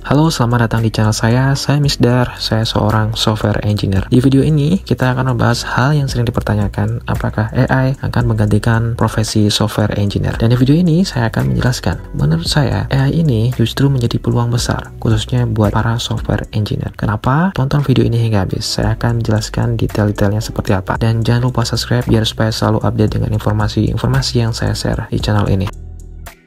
Halo, selamat datang di channel saya Misdar, saya seorang software engineer. Di video ini, kita akan membahas hal yang sering dipertanyakan, apakah AI akan menggantikan profesi software engineer. Dan di video ini, saya akan menjelaskan, menurut saya, AI ini justru menjadi peluang besar, khususnya buat para software engineer. Kenapa? Tonton video ini hingga habis, saya akan jelaskan detail-detailnya seperti apa. Dan jangan lupa subscribe, biar supaya selalu update dengan informasi-informasi yang saya share di channel ini.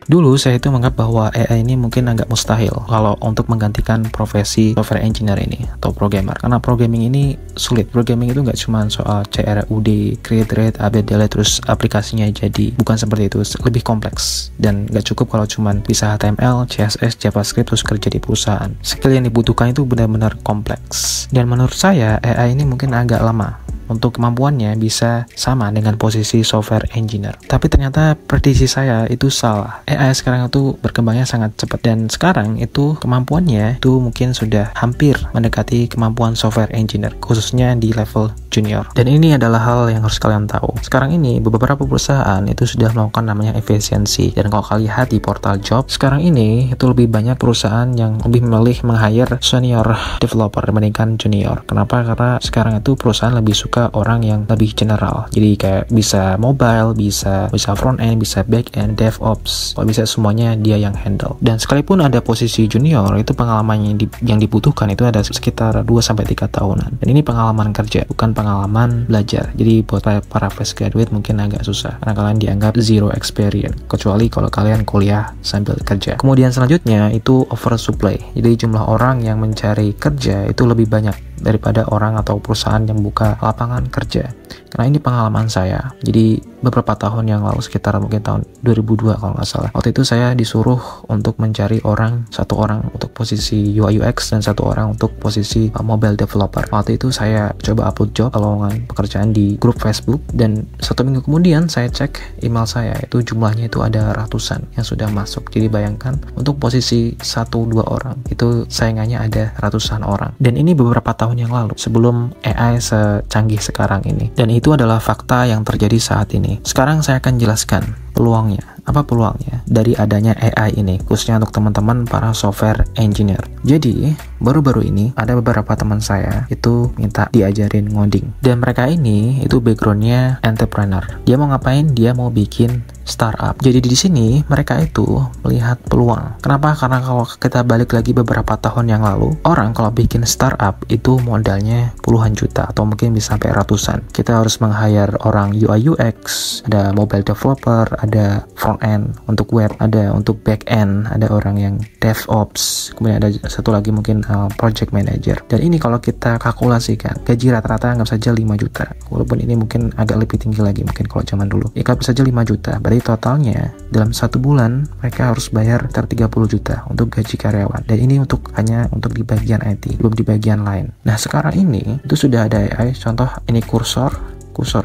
Dulu saya itu menganggap bahwa AI ini mungkin agak mustahil kalau untuk menggantikan profesi software engineer ini atau programmer, karena programming ini sulit. Programming itu nggak cuma soal CRUD, create, read, update, delete, terus aplikasinya jadi. Bukan seperti itu, lebih kompleks dan nggak cukup kalau cuma bisa HTML, CSS, JavaScript terus kerja di perusahaan. Skill yang dibutuhkan itu benar-benar kompleks. Dan menurut saya AI ini mungkin agak lama untuk kemampuannya bisa sama dengan posisi software engineer. Tapi ternyata prediksi saya itu salah. AI sekarang itu berkembangnya sangat cepat, dan sekarang itu kemampuannya itu mungkin sudah hampir mendekati kemampuan software engineer, khususnya di level junior. Dan ini adalah hal yang harus kalian tahu. Sekarang ini beberapa perusahaan itu sudah melakukan namanya efisiensi, dan kalau kalian lihat di portal job sekarang ini itu lebih banyak perusahaan yang lebih memilih meng-hire senior developer dibandingkan junior. Kenapa? Karena sekarang itu perusahaan lebih suka orang yang lebih general, jadi kayak bisa mobile, bisa front end, bisa back end, DevOps, kalau bisa semuanya dia yang handle. Dan sekalipun ada posisi junior, itu pengalaman yang dibutuhkan itu ada sekitar 2-3 tahunan, dan ini pengalaman kerja, bukan pengalaman belajar. Jadi buat para fresh graduate mungkin agak susah karena kalian dianggap zero experience, kecuali kalau kalian kuliah sambil kerja. Kemudian selanjutnya itu oversupply, jadi jumlah orang yang mencari kerja itu lebih banyak daripada orang atau perusahaan yang buka lapangan kerja. Karena ini pengalaman saya. Jadi beberapa tahun yang lalu, sekitar mungkin tahun 2002 kalau nggak salah, waktu itu saya disuruh untuk mencari satu orang untuk posisi UI UX dan satu orang untuk posisi mobile developer. Waktu itu saya coba upload job lowongan pekerjaan di grup Facebook, dan 1 minggu kemudian saya cek email saya, itu jumlahnya itu ada ratusan yang sudah masuk. Jadi bayangkan untuk posisi 1-2 orang itu saingannya ada ratusan orang. Dan ini beberapa tahun yang lalu, sebelum AI secanggih sekarang ini. Dan itu adalah fakta yang terjadi saat ini. Sekarang saya akan jelaskan peluangnya. Apa peluangnya dari adanya AI ini, khususnya untuk teman-teman para software engineer. Jadi, baru-baru ini ada beberapa teman saya itu minta diajarin ngoding. Dan mereka ini itu backgroundnya entrepreneur. Dia mau ngapain? Dia mau bikin startup. Jadi di sini mereka itu melihat peluang. Kenapa? Karena kalau kita balik lagi beberapa tahun yang lalu, orang kalau bikin startup itu modalnya puluhan juta atau mungkin bisa sampai ratusan. Kita harus meng-hire orang UI UX, ada mobile developer, ada front end untuk web, ada untuk back end, ada orang yang DevOps, kemudian ada satu lagi mungkin project manager. Dan ini kalau kita kalkulasikan, gaji rata-rata anggap saja 5 juta. Walaupun ini mungkin agak lebih tinggi lagi mungkin kalau zaman dulu. Ya anggap saja 5 juta. Berarti totalnya dalam 1 bulan mereka harus bayar sekitar 30 juta untuk gaji karyawan. Dan ini hanya untuk di bagian IT, belum di bagian lain. Nah, sekarang ini itu sudah ada AI, contoh ini kursor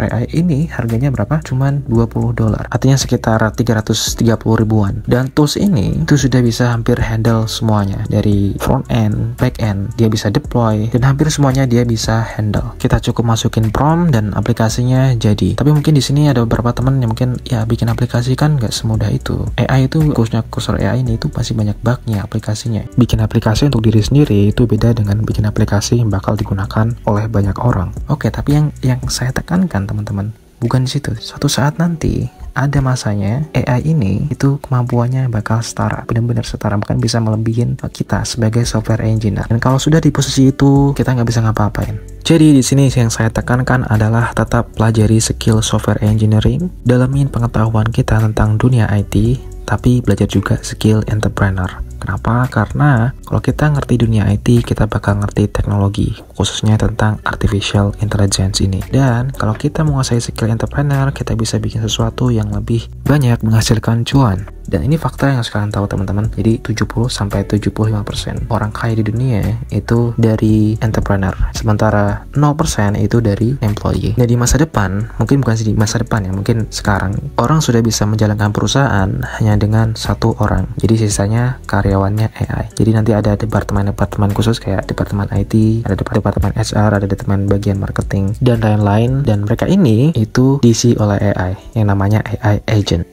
AI ini harganya berapa? Cuman $20. Artinya sekitar 330 ribuan. Dan tools ini itu sudah bisa hampir handle semuanya, dari front end, back end, dia bisa deploy, dan hampir semuanya dia bisa handle. Kita cukup masukin prompt dan aplikasinya jadi. Tapi mungkin di sini ada beberapa teman yang mungkin ya bikin aplikasi kan nggak semudah itu. AI itu, khususnya kursor AI ini itu masih banyak bugnya aplikasinya. Bikin aplikasi untuk diri sendiri itu beda dengan bikin aplikasi yang bakal digunakan oleh banyak orang. Oke, tapi yang saya tekan kan teman-teman, bukan di situ. Suatu saat nanti ada masanya AI ini itu kemampuannya bakal setara, benar-benar setara, bahkan bisa melebihin kita sebagai software engineer. Dan kalau sudah di posisi itu, kita nggak bisa ngapa-ngapain. Jadi di sini yang saya tekankan adalah tetap pelajari skill software engineering, dalamin pengetahuan kita tentang dunia IT, tapi belajar juga skill entrepreneur. Kenapa? Karena kalau kita ngerti dunia IT, kita bakal ngerti teknologi, khususnya tentang artificial intelligence ini. Dan kalau kita menguasai skill entrepreneur, kita bisa bikin sesuatu yang lebih banyak menghasilkan cuan. Dan ini fakta yang harus kalian tahu teman-teman. Jadi 70-75% orang kaya di dunia itu dari entrepreneur, sementara 0% itu dari employee. Nah, di masa depan, mungkin bukan di masa depan ya, mungkin sekarang orang sudah bisa menjalankan perusahaan hanya dengan satu orang. Jadi sisanya karyawannya AI. Jadi nanti ada departemen-departemen khusus kayak departemen IT, ada departemen HR, ada departemen bagian marketing dan lain-lain. Dan mereka ini itu diisi oleh AI yang namanya AI agent.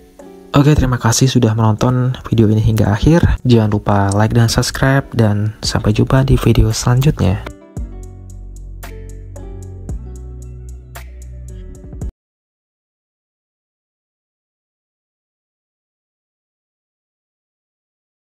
Oke, terima kasih sudah menonton video ini hingga akhir. Jangan lupa like dan subscribe, dan sampai jumpa di video selanjutnya.